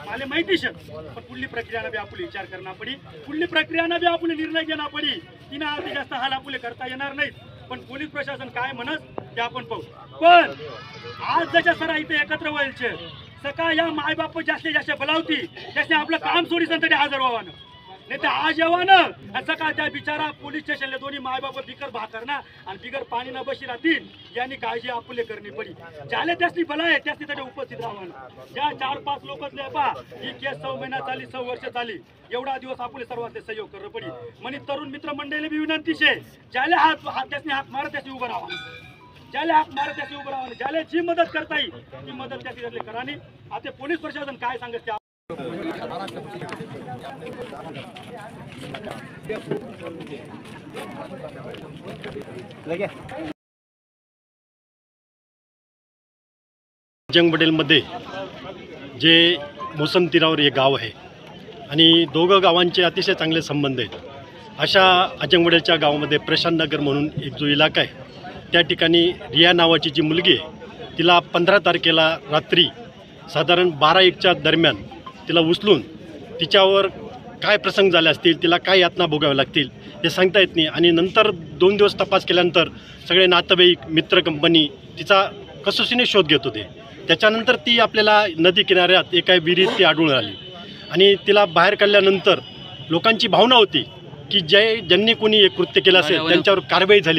मला माहिती शे पण पुढली प्रक्रियाने बी आपली विचार करना पडी, पुढली प्रक्रियाने बी आपले निर्णय घेना पडी. तिना आधी जास्त हाल आपले करता येणार नाहीत. पण पोलीस प्रशासन काय म्हणत ते आपण पाहू. पण आज जशा सरा इथे एकत्र व्हायचे सकाळ या मायबाप जास्तीत जास्त बोलावती त्याने आपलं काम सोडी संतडी हजर व्हावं नाही तर आज जेव्हा सकाळ त्या बिचारा पोलीस स्टेशनला दोन्ही मायबाप बिगर भाकर ना आणि बिगर पाणी न बशी राहतील यांनी काळजी आपले करणी पडी. ज्याला त्यासनी भलाय त्यासनी त्याच्या उपस्थित राहावं. ज्या 4-5 लोकच पा ही केस 6 महिना चाली 6 वर्ष चाली एवढा दिवस आपले सर्वांचे सहयोग करणं पडी. म्हणजे तरुण मित्र मंडळीला बी विनंती शे ज्याला हात त्यासनी हात मारत त्यासनी उभं राहावं, ज्याला हात मारत त्यासनी उभं राहावं, ज्याला जी मदत करता येईल ती मदत त्याची करा. आता पोलीस प्रशासन काय सांगत त्या अजंगवडेलमध्ये जे मोसम तीरावर हे गाव आहे आणि दोघं गावांचे अतिशय चांगले संबंध आहेत. अशा अजंगवडेलच्या गावामध्ये प्रशांत नगर म्हणून एक जो इलाका आहे त्या ठिकाणी रिया नावाची जी मुलगी आहे तिला 15 तारखेला रात्री साधारण 12-1च्या दरम्यान तिला उचलून तिच्यावर काय प्रसंग झाले असतील, तिला काय यातना भोगाव्या लागतील हे सांगता येत नाही. आणि नंतर 2 दिवस तपास केल्यानंतर सगळे नातेवाईक मित्र कंपनी तिचा कसोशीने शोध घेत होते. त्याच्यानंतर ती आपल्याला नदी किनाऱ्यात एका विहिरीत ती आढळून आली आणि तिला बाहेर काढल्यानंतर लोकांची भावना होती की ज्यांनी कोणी हे कृत्य केलं असेल त्यांच्यावर कारवाई झाली.